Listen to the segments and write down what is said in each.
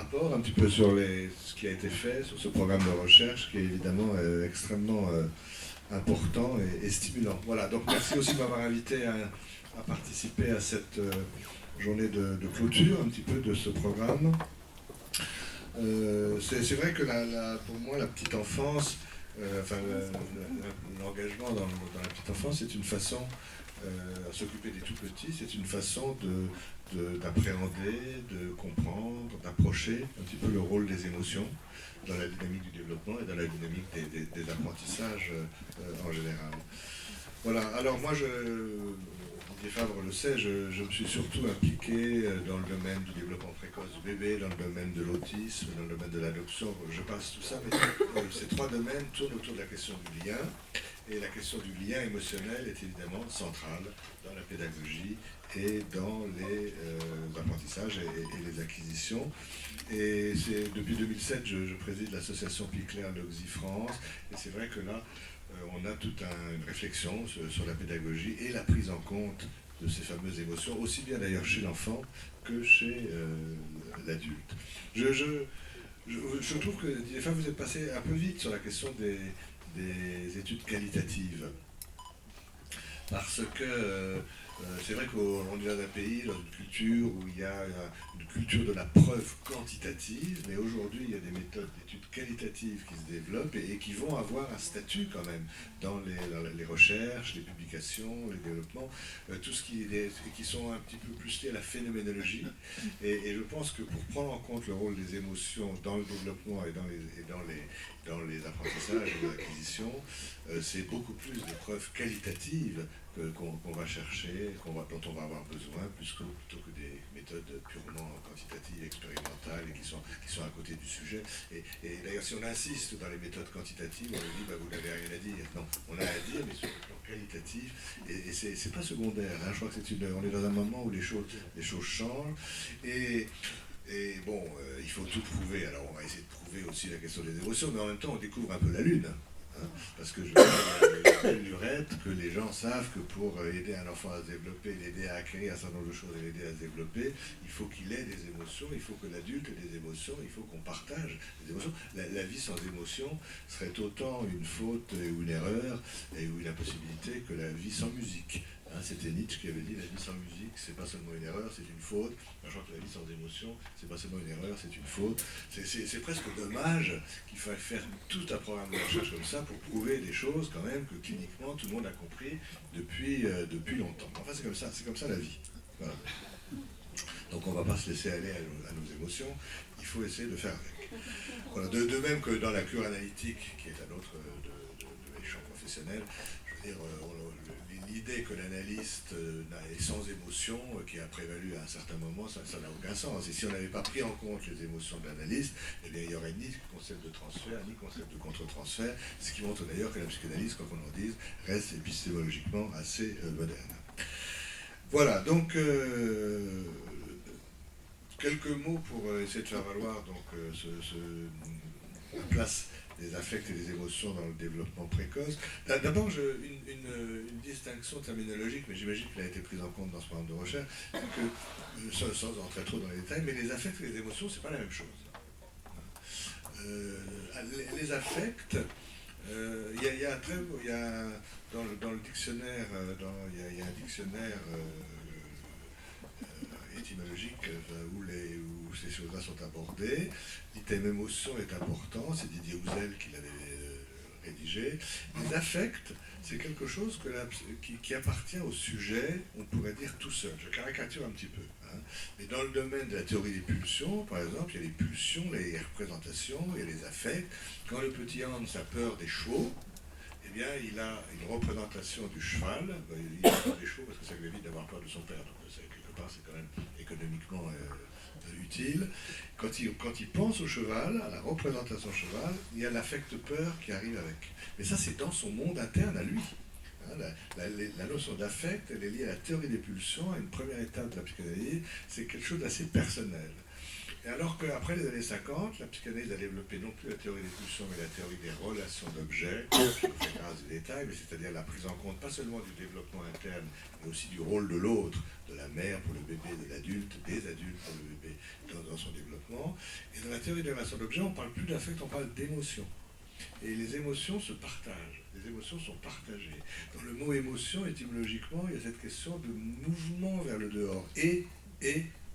rapport un petit peu sur ce qui a été fait sur ce programme de recherche qui est évidemment extrêmement important et stimulant. Voilà, donc merci aussi de m'avoir invité à participer à cette journée de clôture un petit peu de ce programme. C'est vrai que pour moi, la petite enfance, l'engagement dans la petite enfance, c'est une façon, à s'occuper des tout petits, c'est une façon d'appréhender, de comprendre, d'approcher un petit peu le rôle des émotions dans la dynamique du développement et dans la dynamique des apprentissages en général. Voilà, alors moi, Didier Favre le sait, je me suis surtout impliqué dans le domaine du développement précoce du bébé, dans le domaine de l'autisme, dans le domaine de l'adoption, je passe tout ça, mais ces trois domaines tournent autour de la question du lien, et la question du lien émotionnel est évidemment centrale dans la pédagogie et dans les apprentissages et les acquisitions. Et depuis 2007, je préside l'association Picler Loxy France, et c'est vrai que là, on a toute une réflexion sur la pédagogie et la prise en compte de ces fameuses émotions, aussi bien d'ailleurs chez l'enfant que chez l'adulte. Je trouve que, des fois, vous êtes passé un peu vite sur la question des études qualitatives. Parce que c'est vrai qu'on est dans un pays, dans une culture où il y a une culture de la preuve quantitative, mais aujourd'hui il y a des méthodes d'études qualitatives qui se développent et qui vont avoir un statut quand même dans les recherches, les publications, les développements, tout ce qui sont un petit peu plus liés à la phénoménologie. Et je pense que pour prendre en compte le rôle des émotions dans le développement et dans les apprentissages et les acquisitions, c'est beaucoup plus de preuves qualitatives qu'on va chercher, dont on va avoir besoin, plutôt que des méthodes purement quantitatives, expérimentales, et qui sont à côté du sujet. Et d'ailleurs, si on insiste dans les méthodes quantitatives, on nous dit vous n'avez rien à dire. Non, on a à dire, mais sur le plan qualitatif, et c'est pas secondaire. Hein. Je crois que on est dans un moment où les choses changent. Et bon, il faut tout prouver. Alors, on va essayer de prouver aussi la question des émotions, mais en même temps, on découvre un peu la Lune. Hein, parce que je veux lurette que les gens savent que pour aider un enfant à se développer, l'aider à acquérir un certain nombre de choses et l'aider à se développer, il faut qu'il ait des émotions, il faut que l'adulte ait des émotions, il faut qu'on partage des émotions. La vie sans émotion serait autant une faute ou une erreur ou une impossibilité que la vie sans musique. Hein, c'était Nietzsche qui avait dit la vie sans musique, c'est pas seulement une erreur, c'est une faute. Je crois que la vie sans émotion, c'est pas seulement une erreur, c'est une faute. C'est presque dommage qu'il faille faire tout un programme de recherche comme ça pour prouver des choses quand même que cliniquement tout le monde a compris depuis longtemps. Enfin, c'est comme ça la vie. Voilà. Donc on ne va pas se laisser aller à nos émotions, il faut essayer de faire avec. Voilà. De même que dans la cure analytique, qui est un autre de mes champs professionnels, je veux dire, l'idée que l'analyste est sans émotion, qui a prévalu à un certain moment, ça n'a aucun sens. Et si on n'avait pas pris en compte les émotions de l'analyste, eh bien, il n'y aurait ni concept de transfert, ni concept de contre-transfert, ce qui montre d'ailleurs que la psychanalyse, quoi qu'on en dise, reste épistémologiquement assez moderne. Voilà, donc quelques mots pour essayer de faire valoir donc, la place des affects et des émotions dans le développement précoce. D'abord, une distinction terminologique, mais j'imagine qu'elle a été prise en compte dans ce programme de recherche, que, sans entrer trop dans les détails, mais les affects et les émotions, c'est pas la même chose. Les affects, dans le dictionnaire, il y a un dictionnaire étymologique où ces choses-là sont abordées. L'item émotion est important, c'est Didier Houzel qui l'avait rédigé. Les affects, c'est quelque chose qui appartient au sujet, on pourrait dire tout seul. Je caricature un petit peu. Hein. Mais dans le domaine de la théorie des pulsions, par exemple, il y a les pulsions, les représentations, il y a les affects. Quand le petit Hans a peur des chevaux, eh bien, il a une représentation du cheval. Il a peur des chevaux parce que ça lui évite d'avoir peur de son père. Donc, quelque part, c'est quand même économiquement utile. Quand il pense au cheval, à la représentation cheval, il y a l'affect peur qui arrive avec. Mais ça, c'est dans son monde interne à lui. Hein, la notion d'affect, elle est liée à la théorie des pulsions, à une première étape de la psychanalyse. C'est quelque chose d'assez personnel. Et alors qu'après les années 50, la psychanalyse a développé non plus la théorie des pulsions, mais la théorie des relations d'objets, je fais grâce du détail, mais c'est-à-dire la prise en compte pas seulement du développement interne, mais aussi du rôle de l'autre, de la mère pour le bébé, de l'adulte, des adultes pour le bébé dans son développement. développement. Et dans la théorie des relations d'objets, on ne parle plus d'affect, on parle d'émotion. Et les émotions se partagent, les émotions sont partagées. Dans le mot émotion, étymologiquement, il y a cette question de mouvement vers le dehors. Et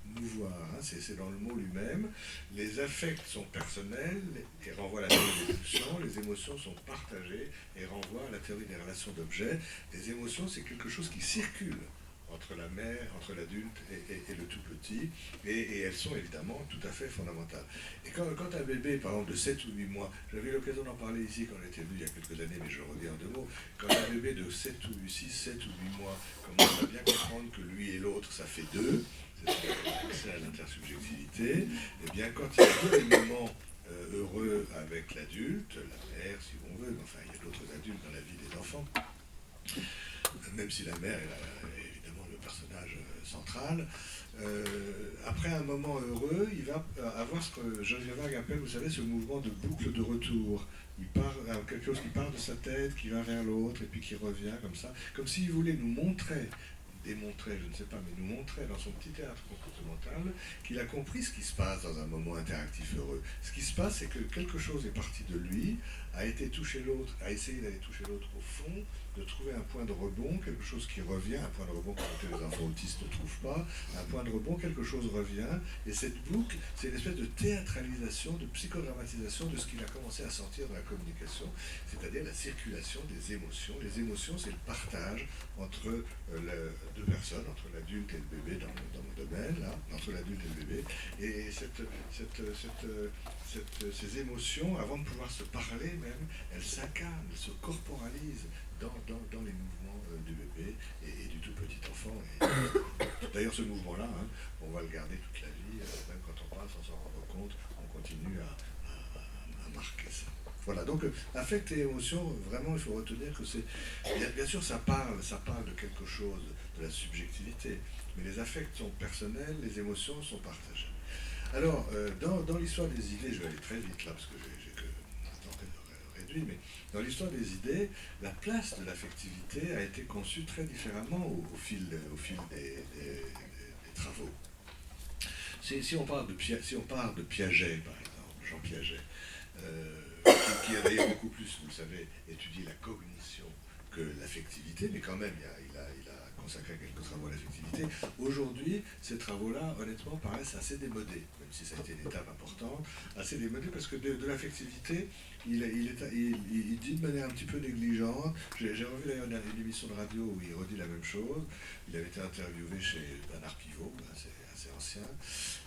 mouvoir, hein, c'est dans le mot lui-même. Les affects sont personnels et renvoient à la théorie des pulsions, les émotions sont partagées et renvoient à la théorie des relations d'objets. Les émotions, c'est quelque chose qui circule entre la mère, entre l'adulte et le tout petit, et elles sont évidemment tout à fait fondamentales. Et quand un bébé, par exemple, de 7 ou 8 mois, j'avais eu l'occasion d'en parler ici quand on était venu il y a quelques années, mais je reviens en 2 mots, quand un bébé de 7 ou 6, 7 ou 8 mois commence à bien comprendre que lui et l'autre, ça fait deux, c'est à l'intersubjectivité, et bien quand il y a deux moments heureux avec l'adulte, la mère si on veut, mais enfin il y a d'autres adultes dans la vie des enfants, même si la mère est évidemment le personnage central, après un moment heureux, il va avoir ce que Joseph Vague appelle, vous savez, ce mouvement de boucle de retour. Il part à quelque chose qui part de sa tête, qui va vers l'autre, et puis qui revient comme ça, comme s'il voulait nous montrer, démontrer, je ne sais pas, mais nous montrer dans son petit théâtre comportemental qu'il a compris ce qui se passe dans un moment interactif heureux. Ce qui se passe, c'est que quelque chose est parti de lui, a été touché l'autre, a essayé d'aller toucher l'autre au fond, de trouver un point de rebond, quelque chose qui revient, un point de rebond que les enfants autistes ne trouvent pas, un point de rebond, quelque chose revient, et cette boucle, c'est une espèce de théâtralisation, de psychodramatisation de ce qu'il a commencé à sentir dans la communication, c'est-à-dire la circulation des émotions. Les émotions, c'est le partage entre deux personnes, entre l'adulte et le bébé dans mon domaine, là, entre l'adulte et le bébé, et ces émotions, avant de pouvoir se parler même, elles s'incarnent, elles se corporalisent dans les mouvements du bébé et du tout petit enfant. D'ailleurs, ce mouvement-là, hein, on va le garder toute la vie, même quand on parle sans s'en rendre compte, on continue à marquer ça. Voilà, donc affect et émotion, vraiment, il faut retenir que c'est... Bien sûr, ça parle de quelque chose, de la subjectivité, mais les affects sont personnels, les émotions sont partagées. Alors, dans l'histoire des idées, je vais aller très vite là, parce que j'ai que un temps réduit, mais dans l'histoire des idées, la place de l'affectivité a été conçue très différemment au fil des travaux. Si on parle de Piaget, par exemple, Jean Piaget, qui a d'ailleurs beaucoup plus, vous le savez, étudié la cognition que l'affectivité, mais quand même, il a consacré quelques travaux à l'affectivité. Aujourd'hui, ces travaux-là, honnêtement, paraissent assez démodés, même si ça a été une étape importante, assez démodés, parce que de l'affectivité, il dit de manière un petit peu négligente. J'ai revu d'ailleurs une émission de radio où il redit la même chose. Il avait été interviewé chez Bernard Pivot, c'est assez ancien,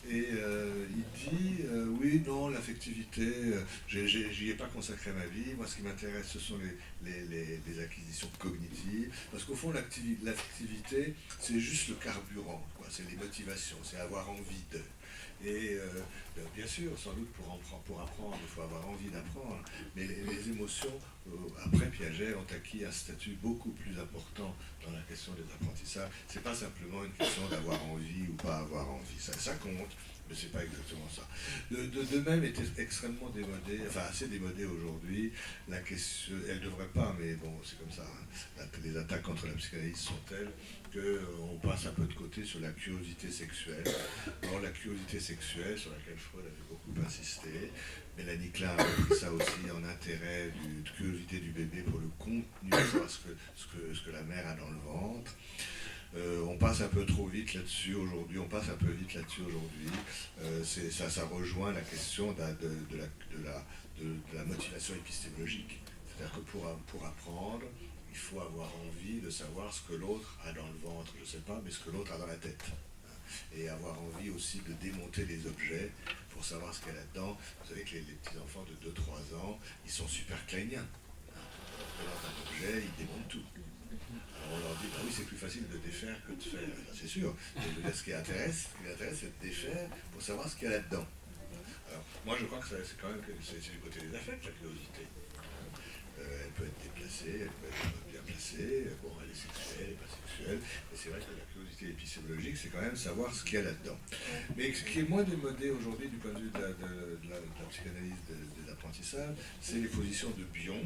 et il dit oui, non, l'affectivité, j'y ai pas consacré ma vie. Moi, ce qui m'intéresse, ce sont les acquisitions cognitives, parce qu'au fond, l'affectivité, c'est juste le carburant, quoi. C'est les motivations, c'est avoir envie de. Et bien sûr, sans doute pour apprendre, il faut avoir envie d'apprendre, mais les émotions, après Piaget, ont acquis un statut beaucoup plus important dans la question des apprentissages. C'est pas simplement une question d'avoir envie ou pas avoir envie, ça compte, mais c'est pas exactement ça. De même était extrêmement démodé, enfin assez démodé aujourd'hui, la question, elle devrait pas, mais bon, c'est comme ça, hein. Les attaques contre la psychanalyse sont telles qu'on passe un peu de côté sur la curiosité sexuelle. Or, la curiosité sexuelle, sur laquelle Freud avait beaucoup insisté, Mélanie Klein a pris ça aussi en intérêt de curiosité du bébé pour le contenu, savoir ce que la mère a dans le ventre. On passe un peu trop vite là-dessus aujourd'hui, ça rejoint la question de la motivation épistémologique. C'est-à-dire que pour apprendre, il faut avoir envie de savoir ce que l'autre a dans le ventre, je ne sais pas, mais ce que l'autre a dans la tête. Et avoir envie aussi de démonter les objets pour savoir ce qu'il y a là-dedans. Vous savez que les petits-enfants de 2-3 ans, ils sont super kleiniens. On leur présente un objet, ils démontent tout. Alors on leur dit, bah oui, c'est plus facile de défaire que de faire. C'est sûr. Mais ce qui intéresse, c'est de défaire pour savoir ce qu'il y a là-dedans. Alors, moi, je crois que c'est quand même c'est du côté des affects, la curiosité. Elle peut être déplacée, elle peut être bien placée, bon, elle est sexuelle, elle n'est pas sexuelle, mais c'est vrai que la curiosité épistémologique, c'est quand même savoir ce qu'il y a là-dedans. Mais ce qui est moins démodé aujourd'hui du point de vue de la psychanalyse des apprentissages, c'est les positions de Bion,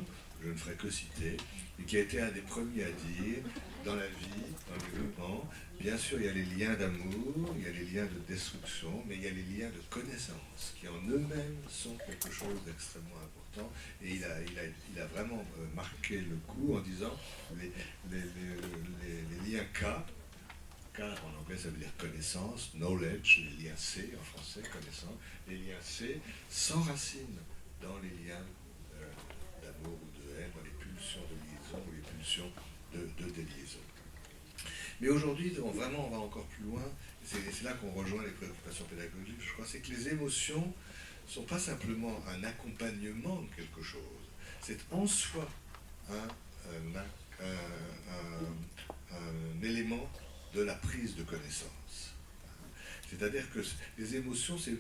je ne ferai que citer, et qui a été un des premiers à dire, dans la vie, dans le développement, bien sûr, il y a les liens d'amour, il y a les liens de destruction, mais il y a les liens de connaissance, qui en eux-mêmes sont quelque chose d'extrêmement important. Et il a vraiment marqué le coup en disant les liens K, en anglais ça veut dire connaissance, knowledge, les liens C en français, connaissance, les liens C s'enracinent dans les liens d'amour ou de haine, dans les pulsions de liaison ou les pulsions de déliaison. Mais aujourd'hui, vraiment, on va encore plus loin, c'est là qu'on rejoint les préoccupations pédagogiques, je crois, c'est que les émotions ne sont pas simplement un accompagnement de quelque chose, c'est en soi un élément de la prise de connaissance. C'est-à-dire que les émotions, c'est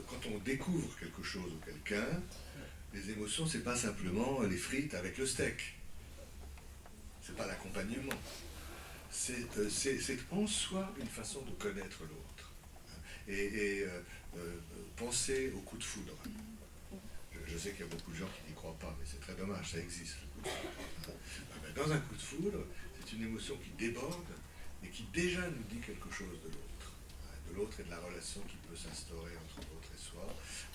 quand on découvre quelque chose ou quelqu'un, les émotions, c'est pas simplement les frites avec le steak. C'est pas l'accompagnement. C'est en soi une façon de connaître l'autre. Et penser au coup de foudre. Je sais qu'il y a beaucoup de gens qui n'y croient pas, mais c'est très dommage, ça existe, le coup de foudre. Dans un coup de foudre, c'est une émotion qui déborde et qui déjà nous dit quelque chose de l'autre et de la relation qui peut s'instaurer entre l'autre et soi.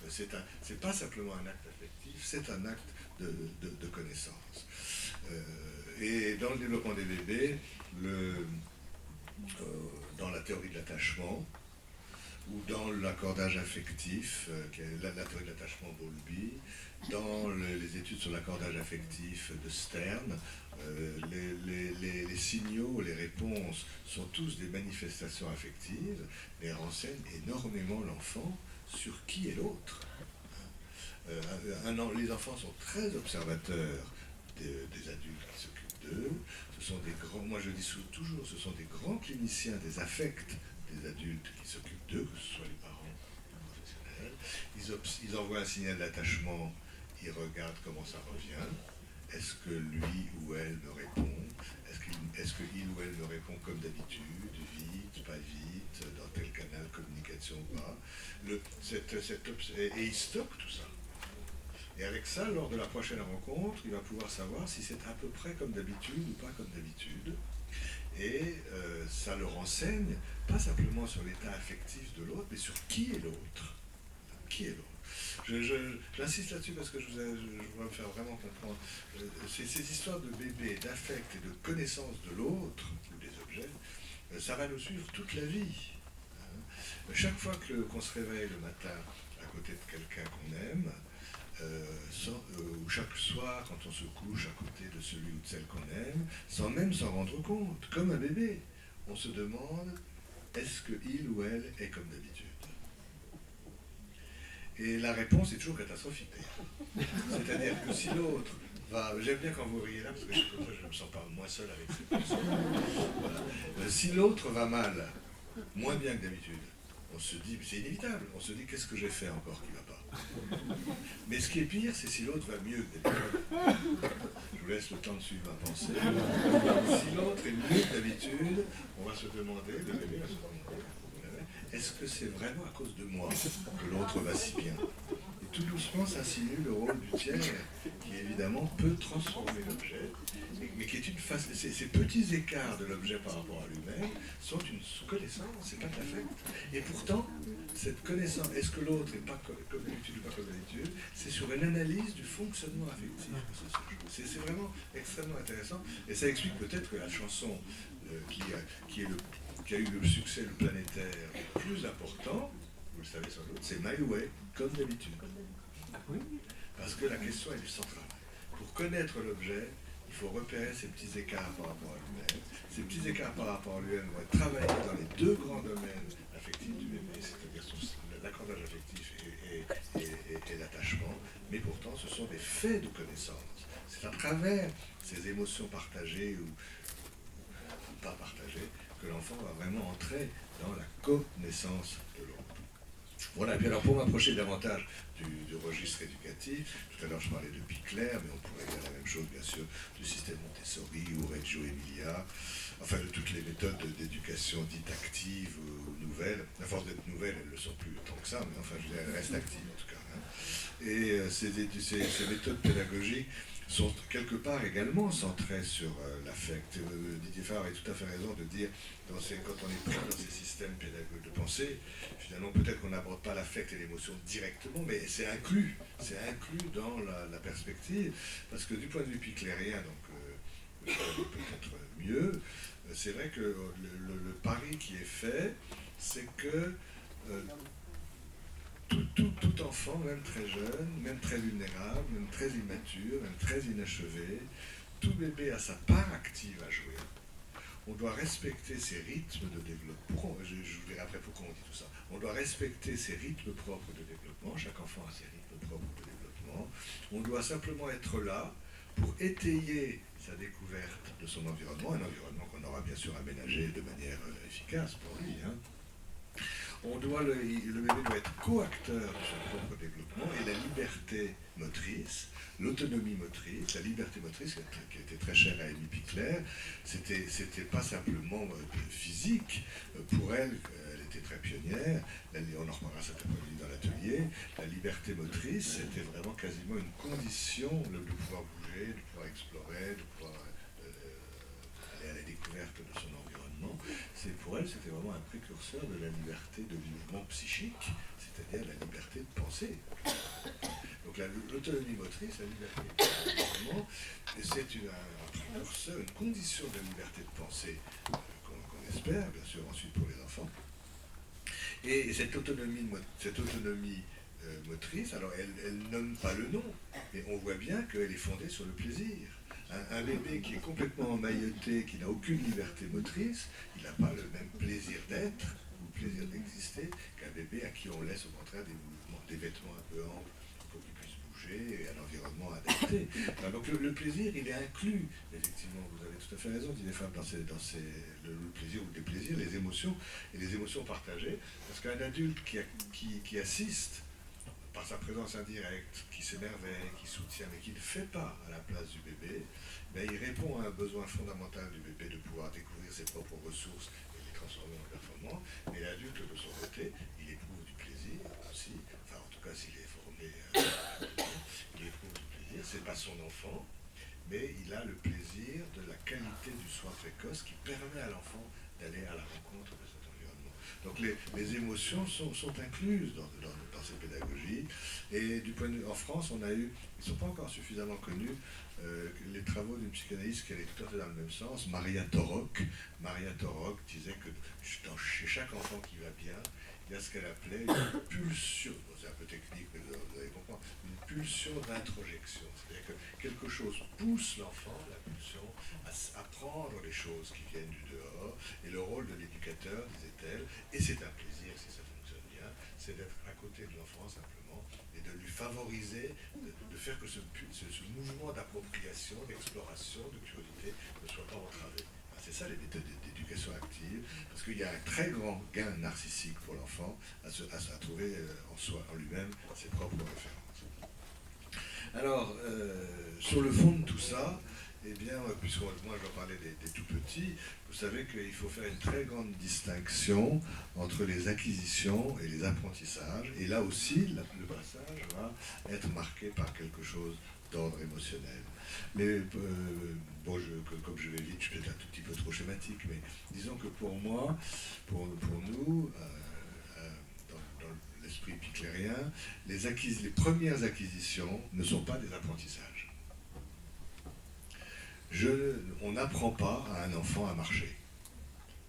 C'est pas simplement un acte affectif, c'est un acte de connaissance. Et dans le développement des bébés, dans la théorie de l'attachement, ou dans l'accordage affectif, qui est la théorie de l'attachement Bowlby, dans les études sur l'accordage affectif de Stern, les signaux, les réponses sont tous des manifestations affectives, mais renseignent énormément l'enfant sur qui est l'autre. Les enfants sont très observateurs des adultes qui s'occupent d'eux. Ce sont des grands, moi je dis toujours, ce sont des grands cliniciens des affects des adultes qui s'occupent d'eux, que ce soit les parents ou les professionnels. Ils envoient un signal d'attachement, ils regardent comment ça revient. Est-ce que lui ou elle me répond? Est-ce qu'il ou elle me répond comme d'habitude, vite, pas vite, dans tel canal de communication ou pas? Et il stocke tout ça. Et avec ça, lors de la prochaine rencontre, il va pouvoir savoir si c'est à peu près comme d'habitude ou pas comme d'habitude. Et ça le renseigne, pas simplement sur l'état affectif de l'autre, mais sur qui est l'autre. Qui est l'autre. J'insiste là-dessus parce que je voudrais me faire vraiment comprendre. Ces histoires de bébé, d'affect et de connaissance de l'autre, ou des objets, ça va nous suivre toute la vie. Chaque fois qu'on se réveille le matin à côté de quelqu'un qu'on aime, ou chaque soir quand on se couche à côté de celui ou de celle qu'on aime, sans même s'en rendre compte, comme un bébé, on se demande est-ce qu'il ou elle est comme d'habitude? Et la réponse est toujours catastrophique. C'est-à-dire que si l'autre va... J'aime bien quand vous riez là, parce que comme ça je me sens pas moins seul avec cette personne. Voilà. Si l'autre va mal, moins bien que d'habitude, on se dit, c'est inévitable, on se dit qu'est-ce que j'ai fait encore qui ne va pas. Mais ce qui est pire, c'est si l'autre va mieux que d'habitude. Je vous laisse le temps de suivre ma pensée. Si l'autre est mieux que d'habitude, on va se demander, le bébé va se demander, est-ce que c'est vraiment à cause de moi que l'autre va si bien? Et tout doucement s'insinue le rôle du tiers, qui évidemment peut transformer l'objet, mais qui est une face. Ces petits écarts de l'objet par rapport à lui-même sont une connaissance, c'est pas de l'affect. Et pourtant, cette connaissance, est-ce que l'autre n'est pas comme d'habitude ou pas comme d'habitude, c'est sur une analyse du fonctionnement affectif que ça se joue. C'est vraiment extrêmement intéressant, et ça explique peut-être que la chanson qui a eu le succès le planétaire le plus important, vous le savez sans doute, c'est My Way, comme d'habitude. Parce que la question est du central. Pour connaître l'objet, il faut repérer ces petits écarts par rapport à lui-même. Ces petits écarts par rapport à lui-même vont être travaillés dans les deux grands domaines affectifs du bébé, c'est-à-dire l'accordage affectif et l'attachement, mais pourtant ce sont des faits de connaissance. C'est à travers ces émotions partagées ou pas partagées que l'enfant va vraiment entrer dans la connaissance de l'autre. Voilà, et puis alors pour m'approcher davantage du registre éducatif, tout à l'heure je parlais de Picler, mais on pourrait dire la même chose bien sûr du système Montessori ou Reggio Emilia, enfin de toutes les méthodes d'éducation dites actives ou nouvelles. À force d'être nouvelles, elles ne le sont plus tant que ça, mais enfin je veux dire, elles restent actives en tout cas. Et ces méthodes pédagogiques sont quelque part également centrées sur l'affect. Didier Favre a tout à fait raison de dire, quand on est pris dans ces systèmes pédagogiques de pensée, finalement peut-être qu'on n'aborde pas l'affect et l'émotion directement, mais c'est inclus dans la perspective, parce que du point de vue piclérien, donc peut-être mieux, c'est vrai que le pari qui est fait, c'est que tout enfant, même très jeune, même très vulnérable, même très immature, même très inachevé, tout bébé a sa part active à jouer. On doit respecter ses rythmes de développement. Je vous dirai après pourquoi on dit tout ça. On doit respecter ses rythmes propres de développement. Chaque enfant a ses rythmes propres de développement. On doit simplement être là pour étayer sa découverte de son environnement, un environnement qu'on aura bien sûr aménagé de manière efficace pour lui. Le bébé doit être co-acteur de son propre développement, et la liberté motrice, l'autonomie motrice, la liberté motrice qui était très chère à Amy Pickler, c'était pas simplement physique. Pour elle, elle était très pionnière, on en reparlera cet après-midi dans l'atelier, la liberté motrice, c'était vraiment quasiment une condition de pouvoir bouger, de pouvoir explorer, de pouvoir aller à la découverte de son environnement. Pour elle, c'était vraiment un précurseur de la liberté de mouvement psychique, c'est-à-dire la liberté de penser. Donc l'autonomie motrice, la liberté de mouvement, c'est un précurseur, une condition de la liberté de penser qu'on espère, bien sûr, ensuite pour les enfants. Et cette autonomie motrice, alors elle nomme pas le nom, mais on voit bien qu'elle est fondée sur le plaisir. Un bébé qui est complètement emmailloté, qui n'a aucune liberté motrice, il n'a pas le même plaisir d'être ou le plaisir d'exister qu'un bébé à qui on laisse au contraire des mouvements, des vêtements un peu amples pour qu'il puisse bouger et un environnement adapté. Alors, donc le plaisir, il est inclus. Effectivement, vous avez tout à fait raison, dit les femmes, dans le plaisir ou les plaisirs, les émotions et les émotions partagées. Parce qu'un adulte qui assiste par sa présence indirecte, qui s'émerveille, qui soutient, mais qui ne fait pas à la place du bébé, ben il répond à un besoin fondamental du bébé de pouvoir découvrir ses propres ressources et les transformer en performance. Mais l'adulte, de son côté, il éprouve du plaisir aussi, enfin en tout cas s'il est formé, il éprouve du plaisir, c'est pas son enfant, mais il a le plaisir de la qualité du soin précoce qui permet à l'enfant d'aller à la rencontre de cet environnement. Donc les émotions sont incluses dans ces pédagogies. Et du point de vue, en France, ils ne sont pas encore suffisamment connus, les travaux d'une psychanalyste qui allait tout à fait dans le même sens, Maria Torok. Maria Torok disait que chez chaque enfant qui va bien, il y a ce qu'elle appelait une pulsion, c'est un peu technique, mais vous allez comprendre, une pulsion d'introjection. C'est-à-dire que quelque chose pousse l'enfant, la pulsion, à prendre les choses qui viennent du dehors, et le rôle de l'éducateur, disait-elle, et c'est un plaisir si ça fonctionne bien, c'est d'être à côté de l'enfant simplement, et de lui favoriser, de faire que ce mouvement d'appropriation, d'exploration, de curiosité ne soit pas entravé. C'est ça les méthodes d'éducation active, parce qu'il y a un très grand gain narcissique pour l'enfant à trouver en lui-même ses propres références. Alors, sur le fond de tout ça, eh bien, puisque moi je parlais des tout petits, vous savez qu'il faut faire une très grande distinction entre les acquisitions et les apprentissages. Et là aussi, le passage va être marqué par quelque chose d'ordre émotionnel. Mais comme je vais vite, je suis peut-être un tout petit peu trop schématique, mais disons que pour moi, pour nous, dans l'esprit piclérien, les premières acquisitions ne sont pas des apprentissages. On n'apprend pas à un enfant à marcher.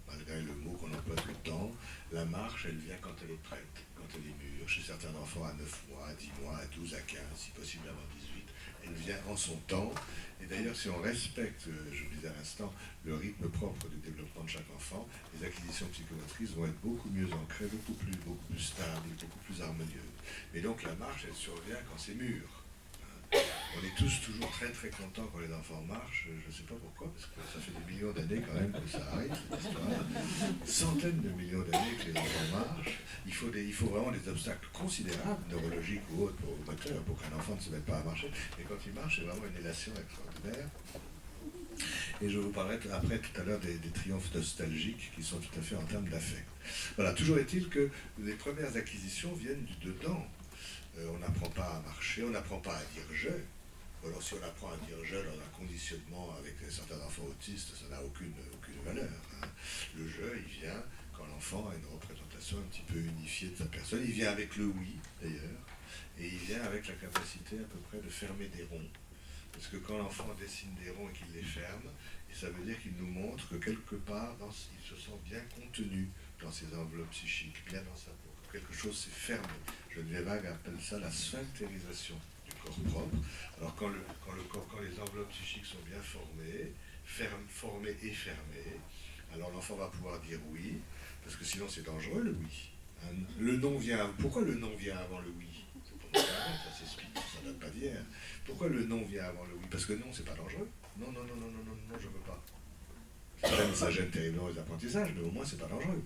Malgré le mot qu'on emploie tout le temps, la marche, elle vient quand elle est prête, quand elle est mûre. Chez certains enfants, à 9 mois, à 10 mois, à 12, à 15, si possible avant 18, elle vient en son temps. Et d'ailleurs, si on respecte, je vous disais à l'instant, le rythme propre du développement de chaque enfant, les acquisitions psychomotrices vont être beaucoup mieux ancrées, beaucoup plus stables, beaucoup plus harmonieuses. Mais donc la marche, elle survient quand c'est mûr. On est tous toujours très très contents quand les enfants marchent, je ne sais pas pourquoi, parce que ça fait des millions d'années quand même que ça arrive, cette histoire. Centaines de millions d'années que les enfants marchent. Il faut vraiment des obstacles considérables, neurologiques ou autres, pour moteurs, pour qu'un enfant ne se mette pas à marcher. Et quand il marche, c'est vraiment une élation extraordinaire. Et je vous parlerai après tout à l'heure des triomphes nostalgiques qui sont tout à fait en termes d'affect. Voilà, toujours est-il que les premières acquisitions viennent du dedans. on n'apprend pas à marcher, on n'apprend pas à dire je. Alors si on apprend à dire je dans un conditionnement avec certains enfants autistes, ça n'a aucune valeur. Hein. Le je, il vient quand l'enfant a une représentation un petit peu unifiée de sa personne. Il vient avec le oui, d'ailleurs, et il vient avec la capacité à peu près de fermer des ronds. Parce que quand l'enfant dessine des ronds et qu'il les ferme, et ça veut dire qu'il nous montre que quelque part, il se sent bien contenu dans ses enveloppes psychiques, bien dans sa peau. Quelque chose s'est fermé. Geneviève appelle ça la sphinctérisation du corps propre. Alors quand les enveloppes psychiques sont bien formées et fermées, alors l'enfant va pouvoir dire oui, parce que sinon c'est dangereux le oui. Hein, le non vient. Pourquoi le non vient avant le oui? Ça s'explique, ça ne date pas d'hier. Pourquoi le non vient avant le oui? Parce que non, c'est pas dangereux. Non, je veux pas. Ça gêne terriblement les apprentissages, mais au moins c'est pas dangereux.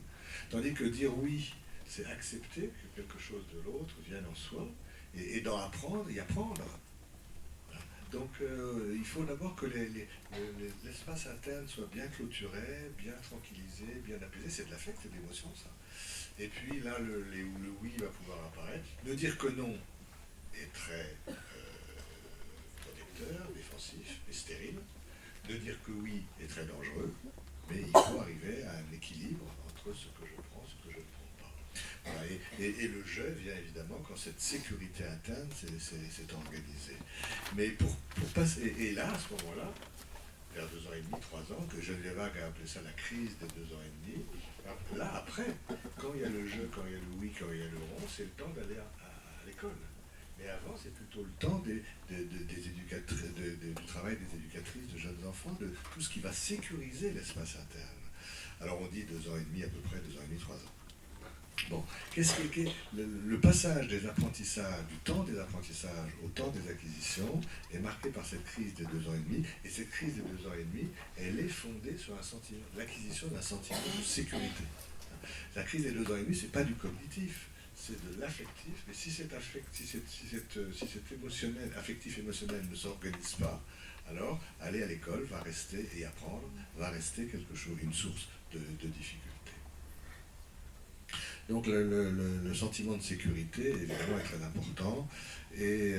Tandis que dire oui, c'est accepter que quelque chose de l'autre vienne en soi, et dans apprendre et apprendre. Donc il faut d'abord que l'espace interne soit bien clôturé, bien tranquillisé, bien apaisé. C'est de l'affect, c'est de l'émotion, ça. Et puis là, le oui va pouvoir apparaître. Ne dire que non est très protecteur, défensif et stérile. De dire que oui est très dangereux, mais il faut arriver à un équilibre entre ce que je prends et ce que je ne prends pas. Voilà, et le je vient évidemment quand cette sécurité interne s'est organisée. Mais pour passer, et là, à ce moment-là, vers 2 ans et demi, 3 ans, que Geneviève a appelé ça la crise des 2 ans et demi, là, après, quand il y a le je, quand il y a le oui, quand il y a le rond, c'est le temps d'aller à l'école. Mais avant, c'est plutôt le temps du travail des éducatrices de jeunes enfants, de tout ce qui va sécuriser l'espace interne. Alors on dit 2 ans et demi, à peu près 2 ans et demi, 3 ans. Bon, le passage des apprentissages, du temps des apprentissages au temps des acquisitions est marqué par cette crise des 2 ans et demi, et cette crise des 2 ans et demi, elle est fondée sur l'acquisition d'un sentiment de sécurité. La crise des 2 ans et demi, c'est pas du cognitif, c'est de l'affectif, mais si cet émotionnel, affectif-émotionnel ne s'organise pas, alors aller à l'école va rester, et apprendre, va rester quelque chose, une source de difficulté. Donc le sentiment de sécurité, évidemment, est très important, et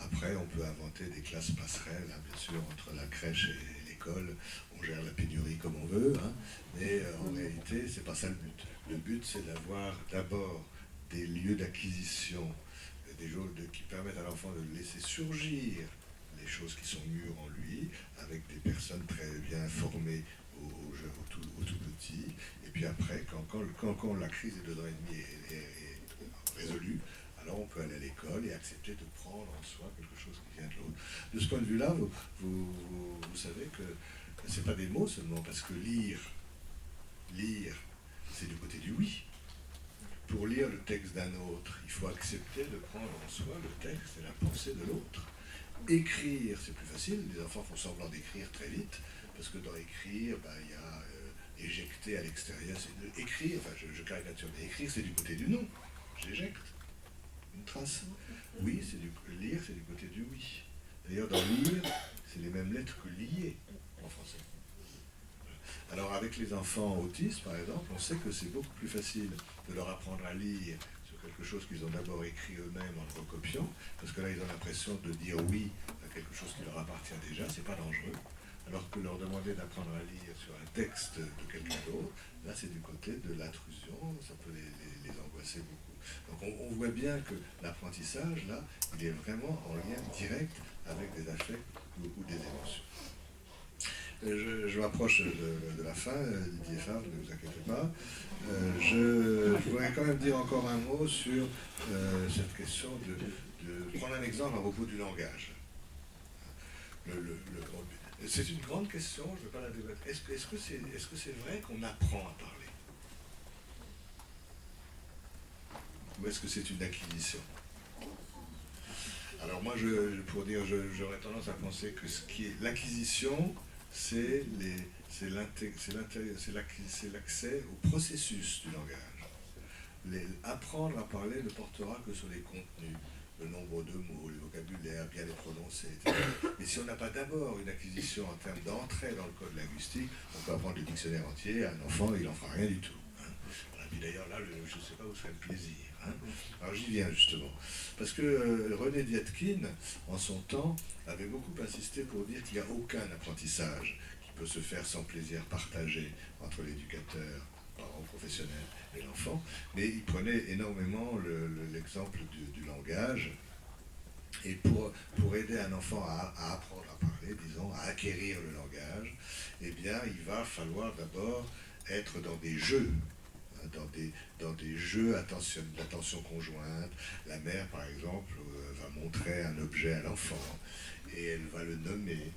après on peut inventer des classes passerelles, hein, bien sûr, entre la crèche et l'école, on gère la pénurie comme on veut, hein, mais en réalité, c'est pas ça le but. Le but, c'est d'avoir d'abord des lieux d'acquisition, des choses qui permettent à l'enfant de laisser surgir les choses qui sont mûres en lui, avec des personnes très bien formées au tout petit. Et puis après, quand la crise des 2 ans et demi est résolue, alors on peut aller à l'école et accepter de prendre en soi quelque chose qui vient de l'autre. De ce point de vue-là, vous savez que c'est pas des mots seulement, parce que lire, c'est du côté du oui. Pour lire le texte d'un autre, il faut accepter de prendre en soi le texte et la pensée de l'autre. Écrire, c'est plus facile. Les enfants font semblant d'écrire très vite, parce que dans écrire, il y a éjecter à l'extérieur. C'est écrire, enfin je caricature, mais écrire, c'est du côté du non. J'éjecte une trace. Oui, lire, c'est du côté du oui. D'ailleurs, dans lire, c'est les mêmes lettres que lier en français. Alors avec les enfants autistes, par exemple, on sait que c'est beaucoup plus facile de leur apprendre à lire sur quelque chose qu'ils ont d'abord écrit eux-mêmes en le recopiant, parce que là, ils ont l'impression de dire oui à quelque chose qui leur appartient déjà, c'est pas dangereux. Alors que leur demander d'apprendre à lire sur un texte de quelqu'un d'autre, là, c'est du côté de l'intrusion, ça peut les angoisser beaucoup. Donc on voit bien que l'apprentissage, là, il est vraiment en lien direct avec des affects ou des émotions. Je m'approche de la fin, Didier Favre, ne vous inquiétez pas. Je voudrais quand même dire encore un mot sur cette question de prendre un exemple à propos du langage. C'est une grande question, je ne vais pas la débattre. Est-ce que c'est vrai qu'on apprend à parler? Ou est-ce que c'est une acquisition? Alors moi, j'aurais tendance à penser que ce qui est l'acquisition, c'est l'accès au processus du langage. Apprendre à parler ne portera que sur les contenus, le nombre de mots, le vocabulaire, bien les prononcer, etc. Mais si on n'a pas d'abord une acquisition en termes d'entrée dans le code linguistique, on peut apprendre le dictionnaire entier à un enfant, il n'en fera rien du tout. Hein. Voilà. puis d'ailleurs, là, je ne sais pas où serait le plaisir. Hein. Alors j'y viens justement. Parce que René Vietkin, en son temps, avait beaucoup insisté pour dire qu'il n'y a aucun apprentissage qui peut se faire sans plaisir partagé entre l'éducateur, parent professionnel et l'enfant. Mais il prenait énormément l'exemple du langage. Et pour aider un enfant à apprendre à parler, disons, à acquérir le langage, eh bien, il va falloir d'abord être dans des jeux, hein, dans des jeux d'attention conjointe. La mère, par exemple, va montrer un objet à l'enfant et elle va le nommer.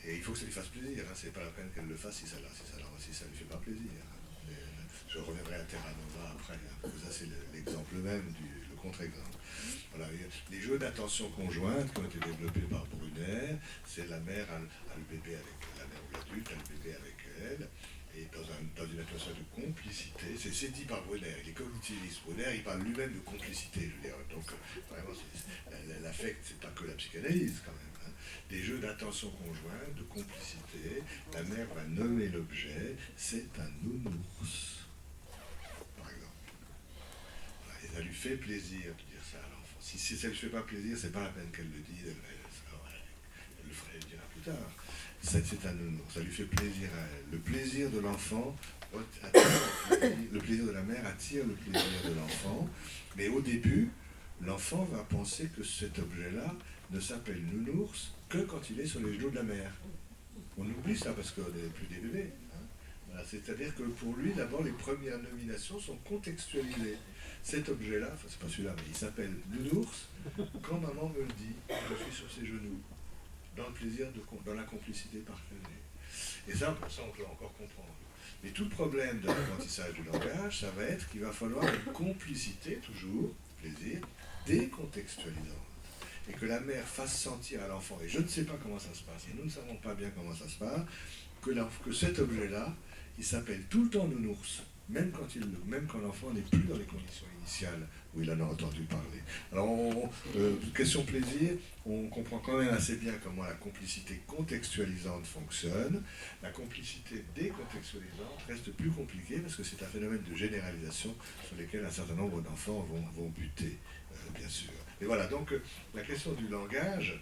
Et il faut que ça lui fasse plaisir. Hein. C'est pas la peine qu'elle le fasse si ça lui fait pas plaisir. Hein. Je reviendrai à Terra Nova après. Hein. Ça, c'est l'exemple même, le contre-exemple. Voilà, les jeux d'attention conjointe qui ont été développés par Brunner, c'est la mère a le bébé avec la mère ou l'adulte, a le bébé avec elle, et dans une atmosphère de complicité. C'est dit par Brunner, il est cognitiviste. Brunner, il parle lui-même de complicité, je veux dire. Donc, vraiment, l'affect, c'est pas que la psychanalyse, quand même. Hein. Des jeux d'attention conjointe, de complicité. La mère va nommer l'objet, c'est un nounours, par exemple. Voilà, et ça lui fait plaisir de dire ça à l'enfant. Si ça ne lui fait pas plaisir, c'est pas la peine qu'elle le dise, elle le fera, elle dira plus tard. C'est un nounours, ça lui fait plaisir à elle. Le plaisir de l'enfant attire le plaisir de la mère attire le plaisir de l'enfant, mais au début, l'enfant va penser que cet objet-là ne s'appelle nounours que quand il est sur les genoux de la mère. On oublie ça parce qu'on n'est plus des bébés. Hein. Voilà, c'est-à-dire que pour lui, d'abord, les premières nominations sont contextualisées. Cet objet-là, enfin c'est pas celui-là, mais il s'appelle nounours quand maman me le dit, je suis sur ses genoux, dans le plaisir, dans la complicité partagée. Et ça on peut encore comprendre. Mais tout le problème de l'apprentissage du langage, ça va être qu'il va falloir une complicité, toujours, plaisir, décontextualisante. Et que la mère fasse sentir à l'enfant, et je ne sais pas comment ça se passe, et nous ne savons pas bien comment ça se passe, que cet objet-là, il s'appelle tout le temps nounours, même quand l'enfant n'est plus dans les conditions initiales où il en a entendu parler. Alors, question plaisir, on comprend quand même assez bien comment la complicité contextualisante fonctionne. La complicité décontextualisante reste plus compliquée parce que c'est un phénomène de généralisation sur lequel un certain nombre d'enfants vont buter, bien sûr. Et voilà, donc la question du langage,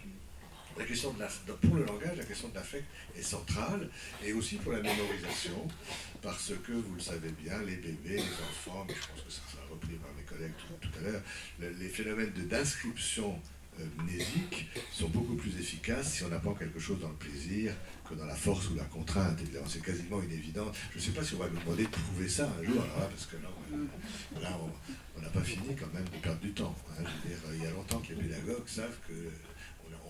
pour le langage, la question de l'affect est centrale, et aussi pour la mémorisation, parce que, vous le savez bien, les bébés, les enfants, mais je pense que ça sera repris par mes collègues tout à l'heure, les phénomènes d'inscription mnésique sont beaucoup plus efficaces si on apprend quelque chose dans le plaisir que dans la force ou la contrainte. Évidemment, c'est quasiment une évidence. Je ne sais pas si on va nous demander de prouver ça un jour, alors là, parce que là on n'a pas fini quand même de perdre du temps. Hein. Je veux dire, il y a longtemps que les pédagogues savent que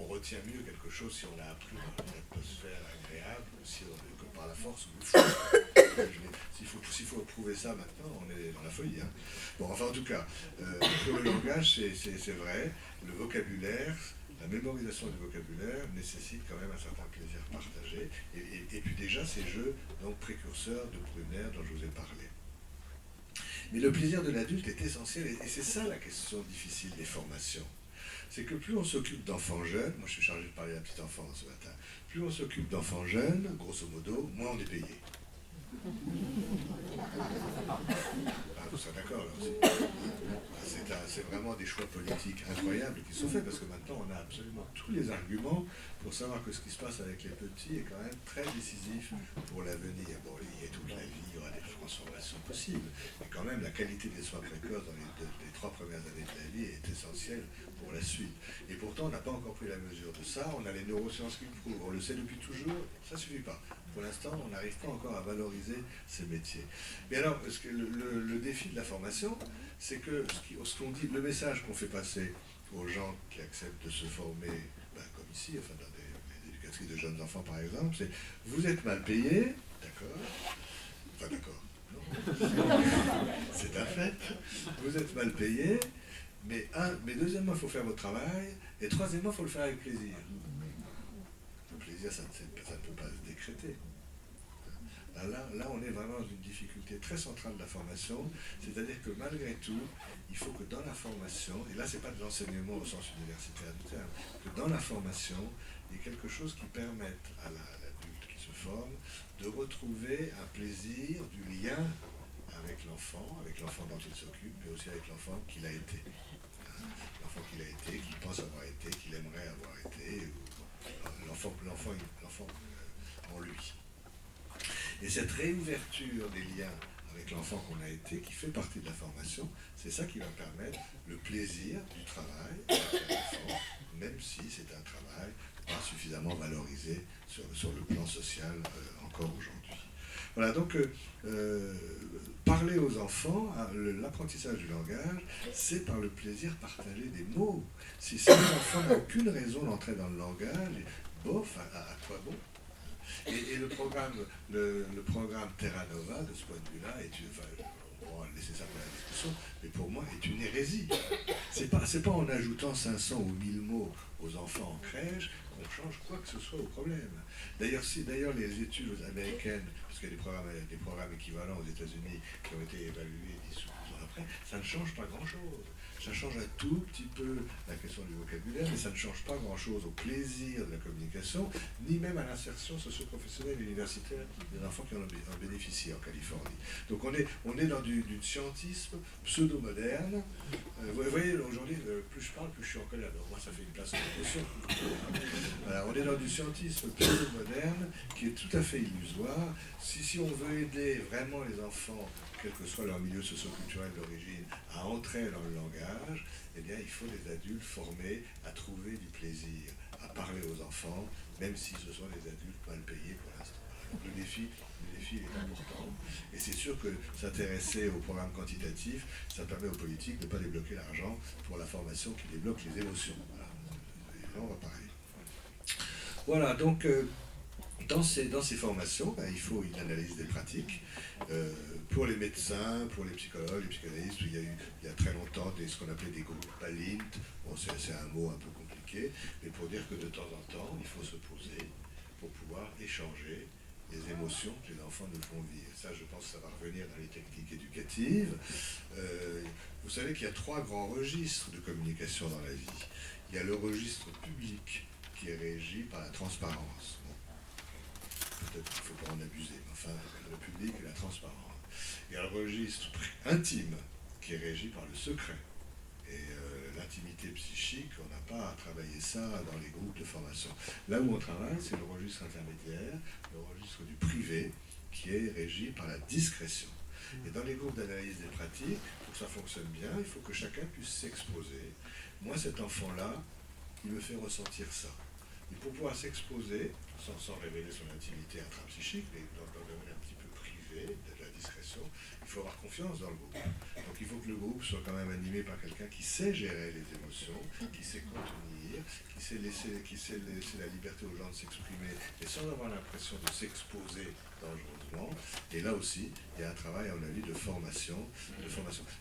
on retient mieux quelque chose si on l'a appris dans une atmosphère agréable que par la force ou le flou. S'il faut prouver ça maintenant, on est dans la folie. Hein. Bon, enfin en tout cas, pour le langage, c'est vrai, le vocabulaire, la mémorisation du vocabulaire nécessite quand même un certain plaisir partagé. Et puis déjà, ces jeux donc précurseurs de Brunner dont je vous ai parlé. Mais le plaisir de l'adulte est essentiel, et c'est ça la question difficile des formations. C'est que plus on s'occupe d'enfants jeunes, moi je suis chargé de parler à la petite enfance ce matin, plus on s'occupe d'enfants jeunes, grosso modo, moins on est payé. Ah, vous serez d'accord là aussi. C'est vraiment des choix politiques incroyables qui sont faits, parce que maintenant on a absolument tous les arguments pour savoir que ce qui se passe avec les petits est quand même très décisif pour l'avenir. Bon, il y a toute la vie, il y aura des transformations possibles, mais quand même la qualité des soins précoces dans les 3 premières années de la vie est essentielle pour la suite. Et pourtant on n'a pas encore pris la mesure de ça, on a les neurosciences qui le prouvent, on le sait depuis toujours, ça ne suffit pas. Pour l'instant, on n'arrive pas encore à valoriser ces métiers. Mais alors, le défi de la formation, c'est que ce qu'on dit, le message qu'on fait passer aux gens qui acceptent de se former, comme ici, enfin dans des éducatrices de jeunes enfants par exemple, c'est vous êtes mal payé, d'accord, enfin d'accord, c'est un fait, vous êtes mal payé, mais deuxièmement, il faut faire votre travail, et troisièmement, il faut le faire avec plaisir. Le plaisir, ça ne peut pas se décréter. Là, on est vraiment dans une difficulté très centrale de la formation, c'est-à-dire que malgré tout, il faut que dans la formation, et là c'est pas de l'enseignement au sens universitaire du terme, que dans la formation, il y ait quelque chose qui permette à l'adulte qui se forme de retrouver un plaisir du lien avec l'enfant dont il s'occupe, mais aussi avec l'enfant qu'il a été. L'enfant qu'il a été, qu'il pense avoir été, qu'il aimerait avoir été, ou l'enfant en lui. Et cette réouverture des liens avec l'enfant qu'on a été, qui fait partie de la formation, c'est ça qui va permettre le plaisir du travail avec l'enfant, même si c'est un travail pas suffisamment valorisé sur le plan social encore aujourd'hui. Voilà, donc parler aux enfants, l'apprentissage du langage, c'est par le plaisir partagé des mots. Si l'enfant n'a aucune raison d'entrer dans le langage, bof, à quoi bon? Et le programme Terra Nova, de ce point de vue-là, on va laisser ça pour la discussion, mais pour moi, est une hérésie. C'est pas en ajoutant 500 ou 1000 mots aux enfants en crèche qu'on change quoi que ce soit au problème. D'ailleurs, les études américaines, parce qu'il y a des programmes équivalents aux États-Unis qui ont été évalués 10 ou 12 ans après, ça ne change pas grand-chose. Ça change un tout petit peu la question du vocabulaire, mais ça ne change pas grand-chose au plaisir de la communication, ni même à l'insertion socio-professionnelle et universitaire des enfants qui en bénéficient en Californie. Donc on est dans du scientisme pseudo-moderne. Vous voyez, aujourd'hui, plus je parle, plus je suis en colère. Donc moi, ça fait une place en émotion. Voilà, on est dans du scientisme pseudo-moderne qui est tout à fait illusoire. Si on veut aider vraiment les enfants, quel que soit leur milieu socio-culturel d'origine, à entrer dans le langage, eh bien, il faut des adultes formés à trouver du plaisir, à parler aux enfants, même si ce sont des adultes mal payés pour l'instant. Donc le défi est important. Et c'est sûr que s'intéresser au programme quantitatif, ça permet aux politiques de ne pas débloquer l'argent pour la formation qui débloque les émotions. Voilà. Et là, on va parler. Voilà, donc dans ces formations, il faut une analyse des pratiques. Pour les médecins, pour les psychologues, les psychanalystes, il y a très longtemps ce qu'on appelait des groupes PALINT. Bon, c'est un mot un peu compliqué, mais pour dire que de temps en temps, il faut se poser pour pouvoir échanger les émotions que les enfants nous font vivre. Ça, je pense que ça va revenir dans les techniques éducatives. Vous savez qu'il y a 3 grands registres de communication dans la vie. Il y a le registre public qui est régi par la transparence. Bon, peut-être qu'il ne faut pas en abuser, mais enfin, le public et la transparence. Il y a le registre intime qui est régi par le secret. Et l'intimité psychique, on n'a pas à travailler ça dans les groupes de formation. Là où on travaille, c'est le registre intermédiaire, le registre du privé, qui est régi par la discrétion. Et dans les groupes d'analyse des pratiques, pour que ça fonctionne bien, il faut que chacun puisse s'exposer. Moi, cet enfant-là, il me fait ressentir ça. Et pour pouvoir s'exposer, sans révéler son intimité intrapsychique, mais dans le domaine un petit peu privé, de la discrétion, il faut avoir confiance dans le groupe. Donc il faut que le groupe soit quand même animé par quelqu'un qui sait gérer les émotions, qui sait contenir, qui sait laisser la liberté aux gens de s'exprimer, et sans avoir l'impression de s'exposer dangereusement. Et là aussi, il y a un travail, à mon avis, de formation.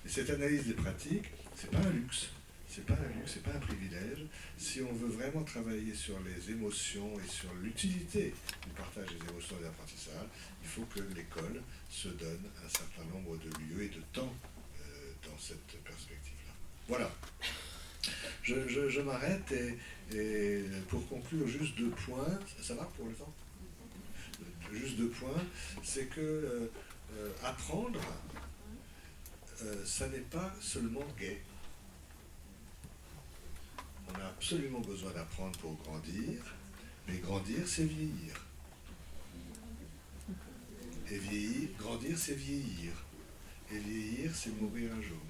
Et cette analyse des pratiques, c'est pas un luxe. C'est pas un luxe, c'est pas un privilège. Si on veut vraiment travailler sur les émotions et sur l'utilité du partage des émotions et de l'apprentissage, il faut que l'école se donne un certain nombre de lieux et de temps dans cette perspective-là. Voilà. Je m'arrête et pour conclure, juste 2 points. Ça va pour le temps? Juste 2 points. C'est que apprendre, ça n'est pas seulement gai. On a absolument besoin d'apprendre pour grandir, mais grandir, c'est vieillir. Et grandir, c'est vieillir. Et vieillir, c'est mourir un jour.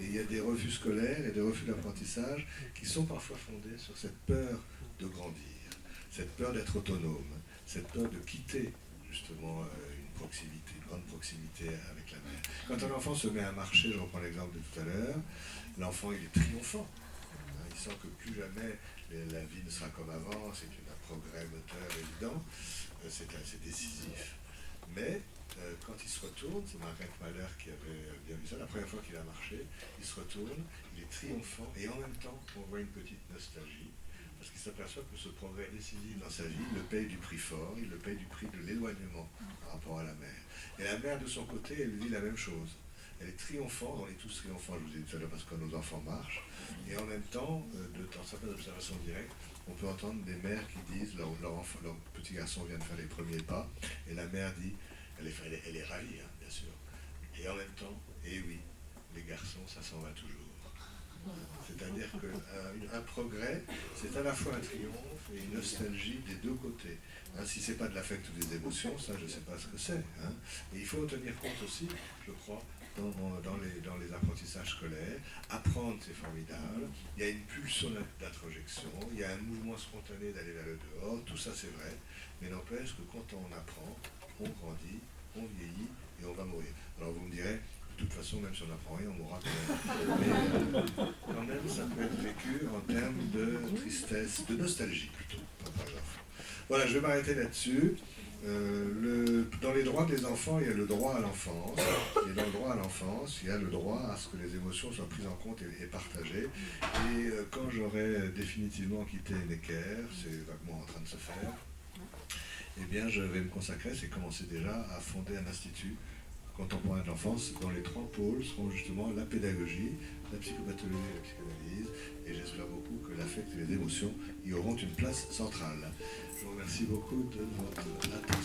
Et il y a des refus scolaires et des refus d'apprentissage qui sont parfois fondés sur cette peur de grandir, cette peur d'être autonome, cette peur de quitter justement une grande proximité avec la mère. Quand un enfant se met à marcher, je reprends l'exemple de tout à l'heure, l'enfant il est triomphant. Il sent que plus jamais la vie ne sera comme avant, c'est un progrès moteur évident, c'est décisif. Mais quand il se retourne, c'est Margaret Mahler qui avait bien vu ça, la première fois qu'il a marché, il se retourne, il est triomphant, et en même temps, on voit une petite nostalgie, parce qu'il s'aperçoit que ce progrès décisif dans sa vie, il le paye du prix fort, il le paye du prix de l'éloignement par rapport à la mère. Et la mère, de son côté, elle vit la même chose. Elle est triomphante, on est tous triomphants, je vous ai dit tout à l'heure, parce que nos enfants marchent, et en même temps, dans certaines observations directes, on peut entendre des mères qui disent, leur petit garçon vient de faire les premiers pas, et la mère dit, elle est ravie, hein, bien sûr, Et en même temps, eh oui, les garçons, ça s'en va toujours. C'est-à-dire qu'un progrès, c'est à la fois un triomphe et une nostalgie des deux côtés. Hein, si ce n'est pas de l'affect ou des émotions, ça je ne sais pas ce que c'est. Hein. Et il faut en tenir compte aussi, je crois, dans les apprentissages scolaires. Apprendre, c'est formidable. Il y a une pulsion d'introjection, il y a un mouvement spontané d'aller vers le dehors, tout ça c'est vrai. Mais n'empêche que quand on apprend, on grandit, on vieillit et on va mourir. Alors vous me direz, de toute façon, même si on n'apprend rien, on mourra quand même. Mais quand même, ça peut être vécu en termes de tristesse, de nostalgie plutôt, pas grave. Voilà, je vais m'arrêter là-dessus. Dans les droits des enfants, il y a le droit à l'enfance. Et dans le droit à l'enfance, il y a le droit à ce que les émotions soient prises en compte et partagées. Et quand j'aurai définitivement quitté Necker, c'est vaguement en train de se faire, eh bien, je vais me consacrer, c'est commencer déjà à fonder un institut contemporain de l'enfance, dont les 3 pôles seront justement la pédagogie, la psychopathologie et la psychanalyse, et j'espère beaucoup que l'affect et les émotions y auront une place centrale. Je vous remercie beaucoup de votre attention.